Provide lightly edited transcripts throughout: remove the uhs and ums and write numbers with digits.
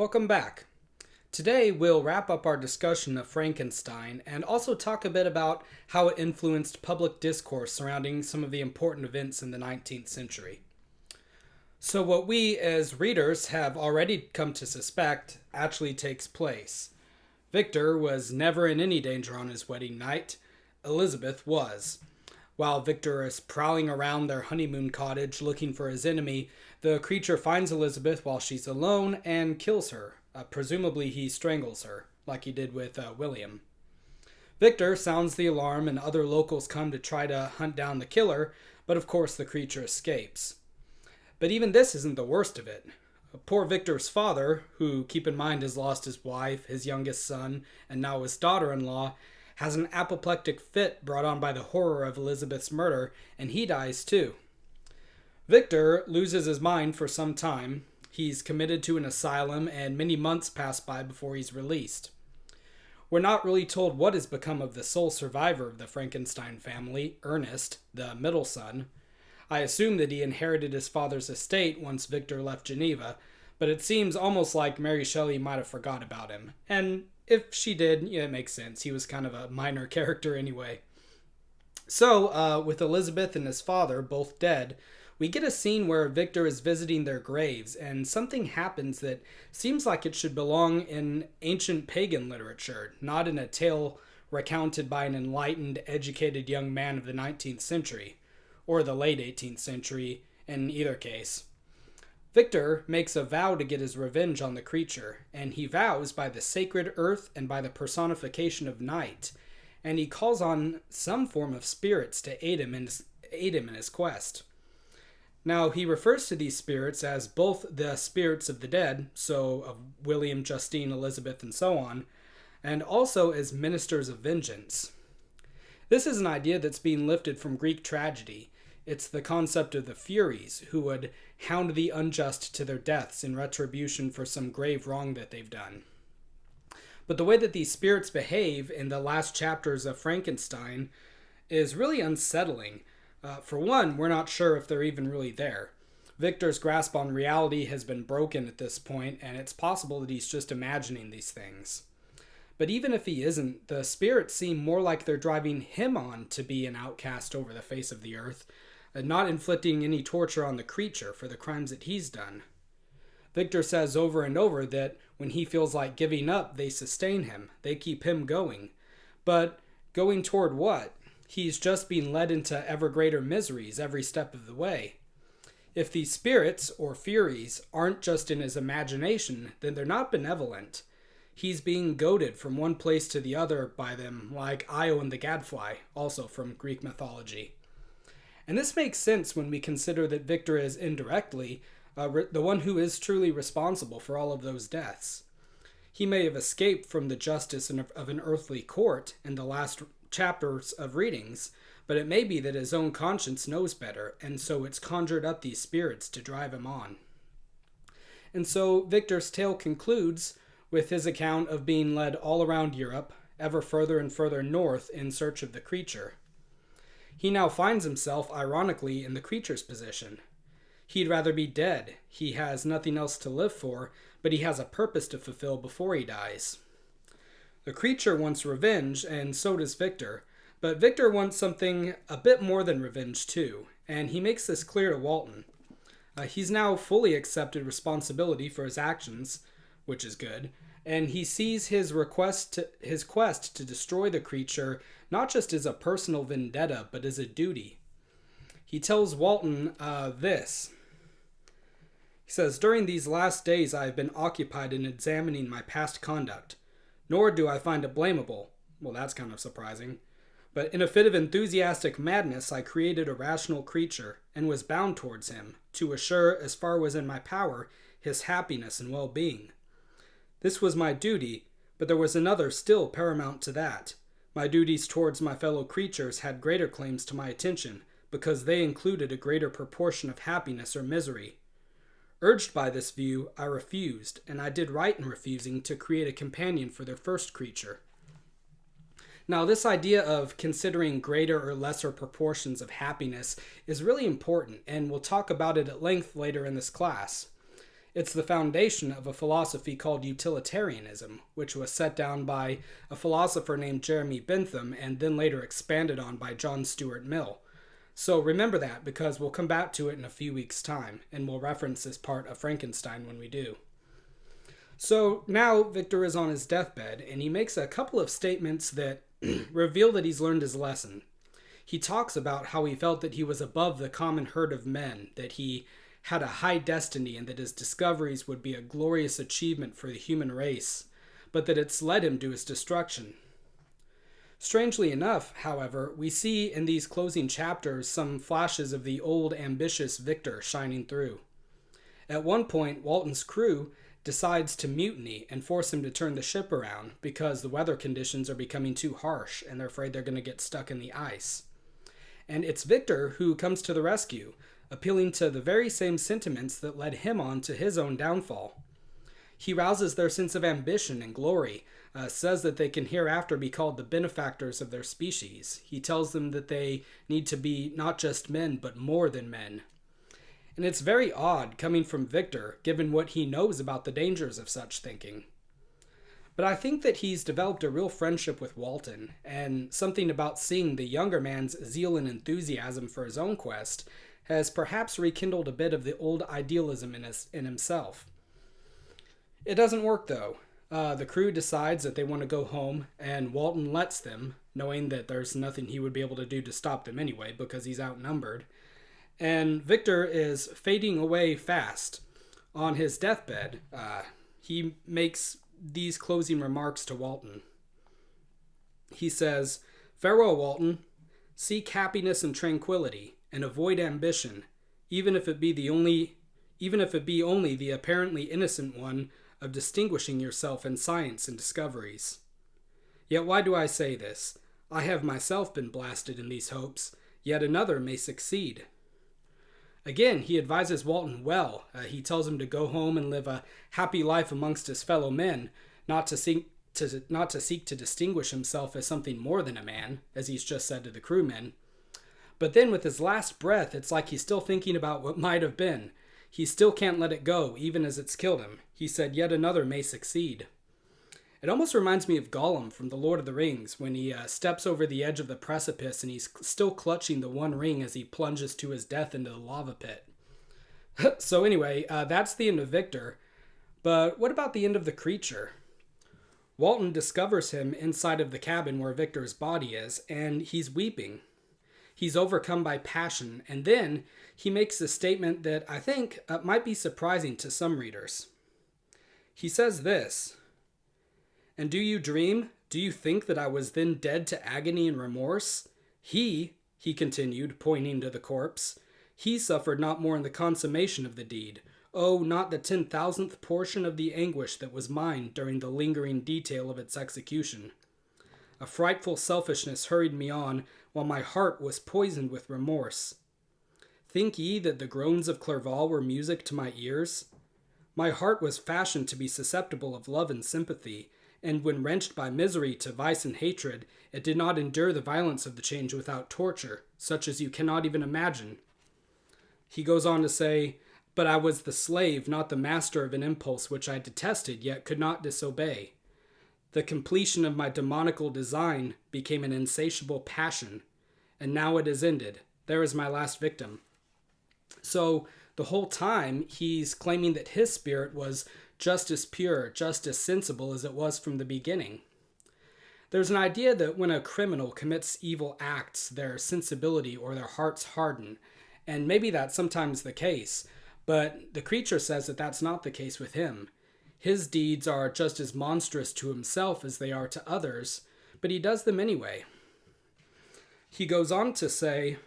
Welcome back. Today we'll wrap up our discussion of Frankenstein and also talk a bit about how it influenced public discourse surrounding some of the important events in the 19th century. So what we as readers have already come to suspect actually takes place. Victor was never in any danger on his wedding night. Elizabeth was. While Victor is prowling around their honeymoon cottage looking for his enemy, the creature finds Elizabeth while she's alone and kills her. Presumably he strangles her, like he did with William. Victor sounds the alarm and other locals come to try to hunt down the killer, but of course the creature escapes. But even this isn't the worst of it. Poor Victor's father, who, keep in mind, has lost his wife, his youngest son, and now his daughter-in-law, has an apoplectic fit brought on by the horror of Elizabeth's murder, and he dies too. Victor loses his mind for some time. He's committed to an asylum, and many months pass by before he's released. We're not really told what has become of the sole survivor of the Frankenstein family, Ernest, the middle son. I assume that he inherited his father's estate once Victor left Geneva, but it seems almost like Mary Shelley might have forgot about him. And if she did, yeah, it makes sense. He was kind of a minor character anyway. So, with Elizabeth and his father both dead, we get a scene where Victor is visiting their graves, and something happens that seems like it should belong in ancient pagan literature, not in a tale recounted by an enlightened, educated young man of the 19th century, or the late 18th century, in either case. Victor makes a vow to get his revenge on the creature, and he vows by the sacred earth and by the personification of night, and he calls on some form of spirits to aid him in his quest. Now, he refers to these spirits as both the spirits of the dead, so of William, Justine, Elizabeth, and so on, and also as ministers of vengeance. This is an idea that's being lifted from Greek tragedy. It's the concept of the Furies, who would hound the unjust to their deaths in retribution for some grave wrong that they've done. But the way that these spirits behave in the last chapters of Frankenstein is really unsettling. For one, we're not sure if they're even really there. Victor's grasp on reality has been broken at this point, and it's possible that he's just imagining these things. But even if he isn't, the spirits seem more like they're driving him on to be an outcast over the face of the earth, and not inflicting any torture on the creature for the crimes that he's done. Victor says over and over that when he feels like giving up, they sustain him, they keep him going. But going toward what? He's just being led into ever greater miseries every step of the way. If these spirits, or Furies, aren't just in his imagination, then they're not benevolent. He's being goaded from one place to the other by them, like Io and the Gadfly, also from Greek mythology. And this makes sense when we consider that Victor is indirectly the one who is truly responsible for all of those deaths. He may have escaped from the justice of an earthly court in the last chapters of readings, but it may be that his own conscience knows better, and so it's conjured up these spirits to drive him on. And so Victor's tale concludes with his account of being led all around Europe, ever further and further north in search of the creature. He now finds himself, ironically, in the creature's position. He'd rather be dead. He has nothing else to live for, but he has a purpose to fulfill before he dies. The creature wants revenge, and so does Victor, but Victor wants something a bit more than revenge too, and he makes this clear to Walton. He's now fully accepted responsibility for his actions, which is good, and he sees his quest to destroy the creature not just as a personal vendetta, but as a duty. He tells Walton this. He says, "During these last days I have been occupied in examining my past conduct, nor do I find it blamable." Well, that's kind of surprising. "But in a fit of enthusiastic madness I created a rational creature, and was bound towards him, to assure, as far as in my power, his happiness and well-being. This was my duty, but there was another still paramount to that. My duties towards my fellow creatures had greater claims to my attention, because they included a greater proportion of happiness or misery. Urged by this view, I refused, and I did right in refusing, to create a companion for their first creature." Now, this idea of considering greater or lesser proportions of happiness is really important, and we'll talk about it at length later in this class. It's the foundation of a philosophy called utilitarianism, which was set down by a philosopher named Jeremy Bentham and then later expanded on by John Stuart Mill. So remember that, because we'll come back to it in a few weeks' time, and we'll reference this part of Frankenstein when we do. So now Victor is on his deathbed, and he makes a couple of statements that reveal that he's learned his lesson. He talks about how he felt that he was above the common herd of men, that he had a high destiny, and that his discoveries would be a glorious achievement for the human race, but that it's led him to his destruction. Strangely enough, however, we see in these closing chapters some flashes of the old ambitious Victor shining through. At one point, Walton's crew decides to mutiny and force him to turn the ship around because the weather conditions are becoming too harsh and they're afraid they're going to get stuck in the ice. And it's Victor who comes to the rescue, appealing to the very same sentiments that led him on to his own downfall. He rouses their sense of ambition and glory, says that they can hereafter be called the benefactors of their species. He tells them that they need to be not just men, but more than men. And it's very odd coming from Victor, given what he knows about the dangers of such thinking. But I think that he's developed a real friendship with Walton, and something about seeing the younger man's zeal and enthusiasm for his own quest has perhaps rekindled a bit of the old idealism in himself. It doesn't work, though. The crew decides that they want to go home, and Walton lets them, knowing that there's nothing he would be able to do to stop them anyway, because he's outnumbered. And Victor is fading away fast. On his deathbed, he makes these closing remarks to Walton. He says, "Farewell, Walton. Seek happiness and tranquility, and avoid ambition, even if it be only the apparently innocent one of distinguishing yourself in science and discoveries. Yet why do I say this? I have myself been blasted in these hopes, yet another may succeed." Again, he advises Walton well. He tells him to go home and live a happy life amongst his fellow men, not to seek to distinguish himself as something more than a man, as he's just said to the crewmen. But then with his last breath, it's like he's still thinking about what might have been. He still can't let it go, even as it's killed him. He said, "Yet another may succeed." It almost reminds me of Gollum from The Lord of the Rings, when he steps over the edge of the precipice and he's still clutching the one ring as he plunges to his death into the lava pit. So anyway, that's the end of Victor. But what about the end of the creature? Walton discovers him inside of the cabin where Victor's body is, and he's weeping. He's overcome by passion, and then he makes a statement that I think might be surprising to some readers. He says this, "And do you dream? Do you think that I was then dead to agony and remorse? He continued, pointing to the corpse, he suffered not more in the consummation of the deed. Oh, not the 10,000th portion of the anguish that was mine during the lingering detail of its execution. A frightful selfishness hurried me on, while my heart was poisoned with remorse. Think ye that the groans of Clerval were music to my ears? My heart was fashioned to be susceptible of love and sympathy, and when wrenched by misery to vice and hatred, it did not endure the violence of the change without torture, such as you cannot even imagine." He goes on to say, "But I was the slave, not the master of an impulse which I detested, yet could not disobey. The completion of my demoniacal design became an insatiable passion, and now it is ended. There is my last victim." So the whole time he's claiming that his spirit was just as pure, just as sensible as it was from the beginning. There's an idea that when a criminal commits evil acts, their sensibility or their hearts harden, and maybe that's sometimes the case, but the creature says that that's not the case with him. His deeds are just as monstrous to himself as they are to others, but he does them anyway. He goes on to say,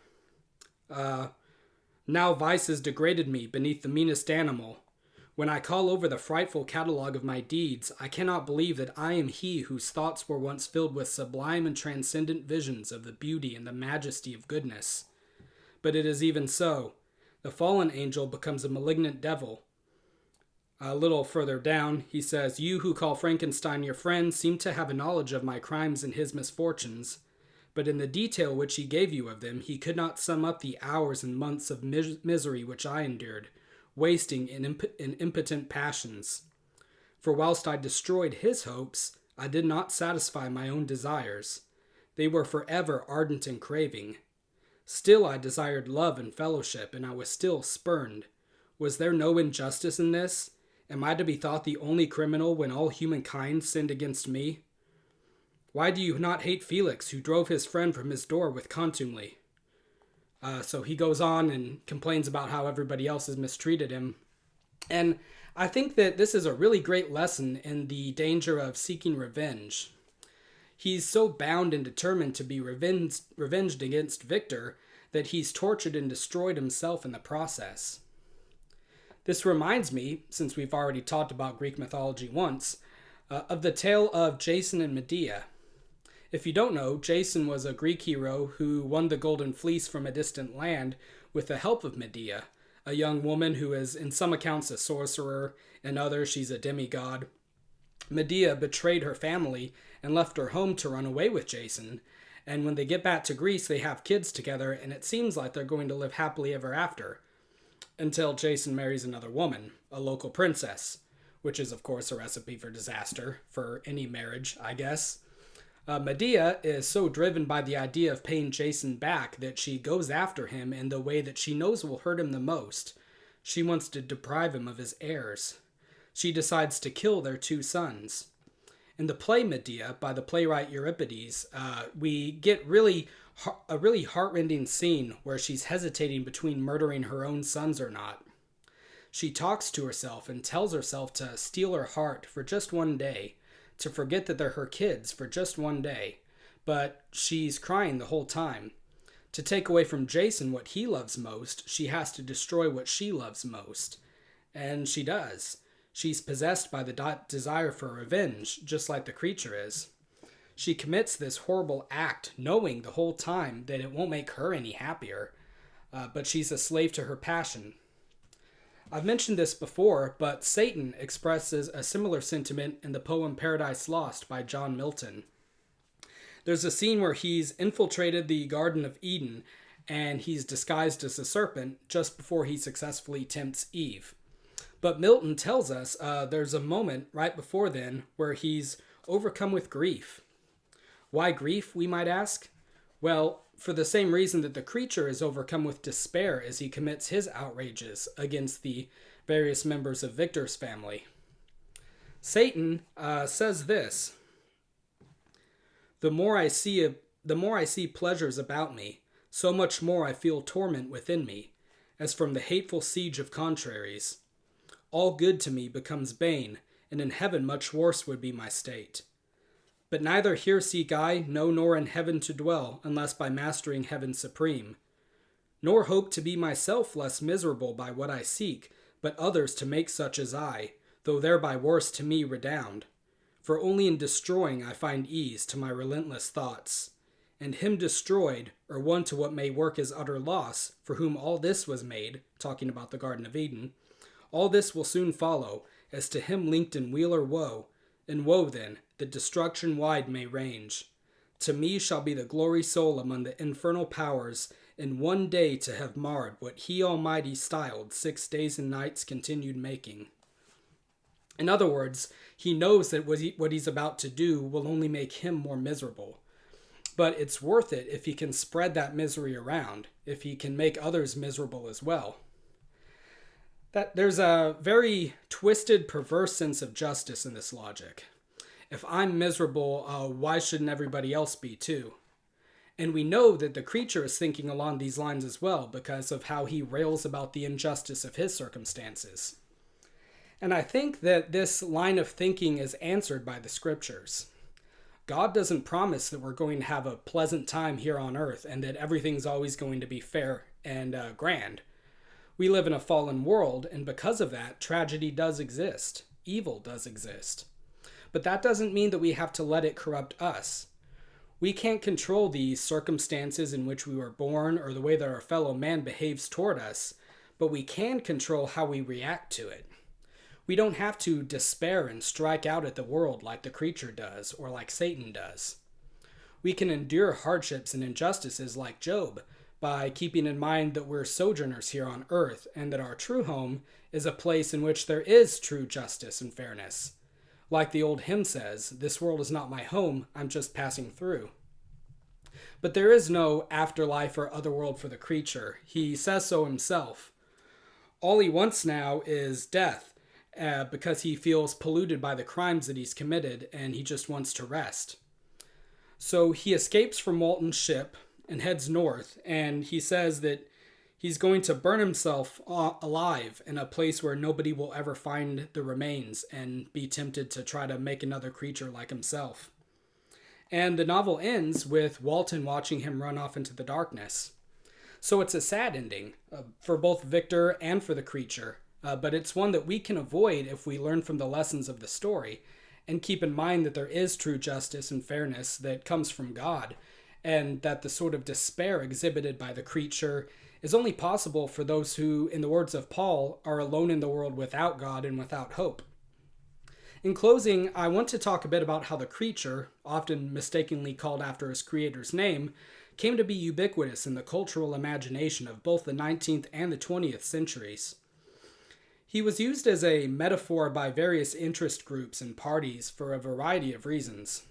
"Now vice has degraded me beneath the meanest animal. When I call over the frightful catalogue of my deeds, I cannot believe that I am he whose thoughts were once filled with sublime and transcendent visions of the beauty and the majesty of goodness. But it is even so. The fallen angel becomes a malignant devil." A little further down, he says, "You who call Frankenstein your friend seem to have a knowledge of my crimes and his misfortunes. But in the detail which he gave you of them, he could not sum up the hours and months of misery which I endured, wasting in impotent passions. For whilst I destroyed his hopes, I did not satisfy my own desires. They were forever ardent and craving. Still I desired love and fellowship, and I was still spurned. Was there no injustice in this? Am I to be thought the only criminal when all humankind sinned against me? Why do you not hate Felix, who drove his friend from his door with contumely? So he goes on and complains about how everybody else has mistreated him. And I think that this is a really great lesson in the danger of seeking revenge. He's so bound and determined to be revenged against Victor that he's tortured and destroyed himself in the process. This reminds me, since we've already talked about Greek mythology once, of the tale of Jason and Medea. If you don't know, Jason was a Greek hero who won the Golden Fleece from a distant land with the help of Medea, a young woman who is in some accounts a sorcerer, in others she's a demigod. Medea betrayed her family and left her home to run away with Jason, and when they get back to Greece they have kids together, and it seems like they're going to live happily ever after, until Jason marries another woman, a local princess, which is of course a recipe for disaster for any marriage, I guess. Medea is so driven by the idea of paying Jason back that she goes after him in the way that she knows will hurt him the most. She wants to deprive him of his heirs. She decides to kill their 2 sons. In the play Medea, by the playwright Euripides, we get a really heartrending scene where she's hesitating between murdering her own sons or not. She talks to herself and tells herself to steal her heart for just one day, to forget that they're her kids for just one day, but she's crying the whole time. To take away from Jason what he loves most, she has to destroy what she loves most. And she does. She's possessed by the desire for revenge, just like the creature is. She commits this horrible act, knowing the whole time that it won't make her any happier, but she's a slave to her passion. I've mentioned this before, but Satan expresses a similar sentiment in the poem Paradise Lost by John Milton. There's a scene where he's infiltrated the Garden of Eden, and he's disguised as a serpent just before he successfully tempts Eve. But Milton tells us there's a moment right before then where he's overcome with grief. Why grief, we might ask? Well, for the same reason that the creature is overcome with despair as he commits his outrages against the various members of Victor's family. Satan says this: The more I see pleasures about me, so much more I feel torment within me, as from the hateful siege of contraries. All good to me becomes bane, and in heaven much worse would be my state. But neither here seek I, no, nor in heaven to dwell, unless by mastering heaven supreme. Nor hope to be myself less miserable by what I seek, but others to make such as I, though thereby worse to me redound. For only in destroying I find ease to my relentless thoughts. And him destroyed, or one to what may work as utter loss, for whom all this was made, talking about the Garden of Eden, all this will soon follow, as to him linked in weal or woe. In woe, then, that destruction wide may range. To me shall be the glory sole among the infernal powers, in one day to have marred what he Almighty styled 6 days and nights continued making. In other words, he knows that what he's about to do will only make him more miserable. But it's worth it if he can spread that misery around, if he can make others miserable as well. That there's a very twisted, perverse sense of justice in this logic. If I'm miserable, why shouldn't everybody else be too? And we know that the creature is thinking along these lines as well because of how he rails about the injustice of his circumstances. And I think that this line of thinking is answered by the scriptures. God doesn't promise that we're going to have a pleasant time here on earth and that everything's always going to be fair and grand. We live in a fallen world, and because of that, tragedy does exist. Evil does exist. But that doesn't mean that we have to let it corrupt us. We can't control the circumstances in which we were born or the way that our fellow man behaves toward us, but we can control how we react to it. We don't have to despair and strike out at the world like the creature does or like Satan does. We can endure hardships and injustices like Job, by keeping in mind that we're sojourners here on earth and that our true home is a place in which there is true justice and fairness. Like the old hymn says, "This world is not my home, I'm just passing through." But there is no afterlife or otherworld for the creature. He says so himself. All he wants now is death, because he feels polluted by the crimes that he's committed, and he just wants to rest. So he escapes from Walton's ship and heads north, and he says that he's going to burn himself alive in a place where nobody will ever find the remains and be tempted to try to make another creature like himself. And the novel ends with Walton watching him run off into the darkness. So it's a sad ending for both Victor and for the creature, but it's one that we can avoid if we learn from the lessons of the story and keep in mind that there is true justice and fairness that comes from God, and that the sort of despair exhibited by the creature is only possible for those who, in the words of Paul, are alone in the world without God and without hope. In closing, I want to talk a bit about how the creature, often mistakenly called after his creator's name, came to be ubiquitous in the cultural imagination of both the 19th and the 20th centuries. He was used as a metaphor by various interest groups and parties for a variety of reasons.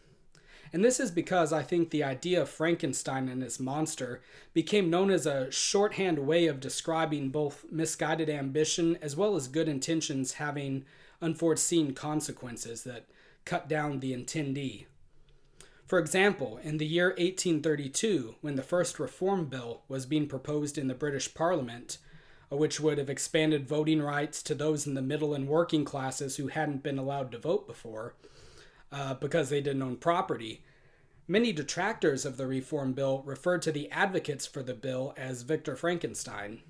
And this is because I think the idea of Frankenstein and his monster became known as a shorthand way of describing both misguided ambition as well as good intentions having unforeseen consequences that cut down the intendee. For example, in the year 1832, when the first Reform Bill was being proposed in the British Parliament, which would have expanded voting rights to those in the middle and working classes who hadn't been allowed to vote before, because they didn't own property, many detractors of the Reform Bill referred to the advocates for the bill as Victor Frankenstein.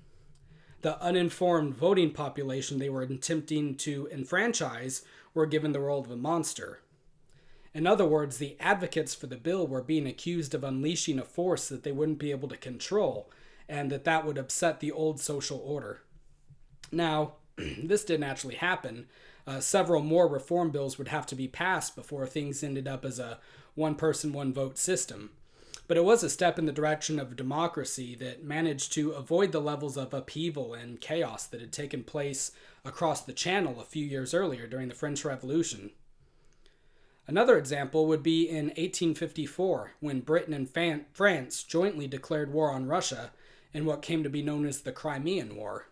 The uninformed voting population they were attempting to enfranchise were given the role of a monster. In other words, the advocates for the bill were being accused of unleashing a force that they wouldn't be able to control, and that would upset the old social order. Now, this didn't actually happen. Several more reform bills would have to be passed before things ended up as a one-person, one-vote system. But it was a step in the direction of democracy that managed to avoid the levels of upheaval and chaos that had taken place across the Channel a few years earlier during the French Revolution. Another example would be in 1854, when Britain and France jointly declared war on Russia in what came to be known as the Crimean War.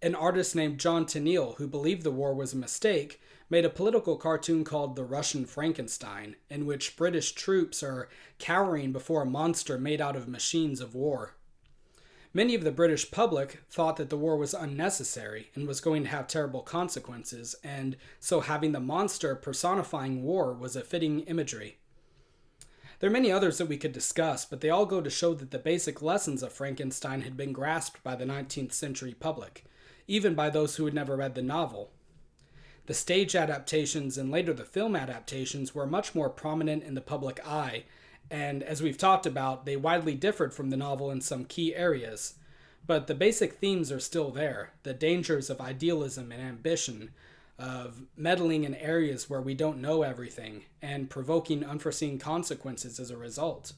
An artist named John Tenniel, who believed the war was a mistake, made a political cartoon called The Russian Frankenstein, in which British troops are cowering before a monster made out of machines of war. Many of the British public thought that the war was unnecessary and was going to have terrible consequences, and so having the monster personifying war was a fitting imagery. There are many others that we could discuss, but they all go to show that the basic lessons of Frankenstein had been grasped by the 19th century public, even by those who had never read the novel. The stage adaptations and later the film adaptations were much more prominent in the public eye, and as we've talked about, they widely differed from the novel in some key areas. But the basic themes are still there: the dangers of idealism and ambition, of meddling in areas where we don't know everything, and provoking unforeseen consequences as a result.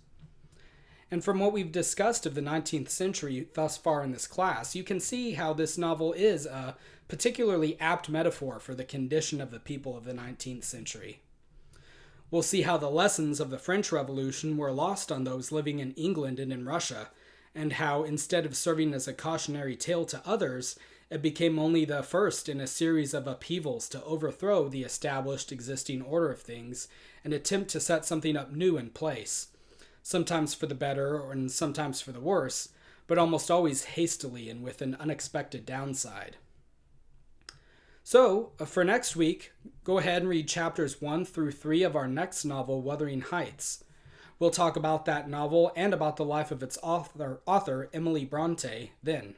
And from what we've discussed of the 19th century thus far in this class, you can see how this novel is a particularly apt metaphor for the condition of the people of the 19th century. We'll see how the lessons of the French Revolution were lost on those living in England and in Russia, and how instead of serving as a cautionary tale to others, it became only the first in a series of upheavals to overthrow the established existing order of things and attempt to set something up new in place, sometimes for the better and sometimes for the worse, but almost always hastily and with an unexpected downside. So, for next week, go ahead and read chapters 1 through 3 of our next novel, Wuthering Heights. We'll talk about that novel and about the life of its author, Emily Bronte, then.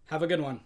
Have a good one.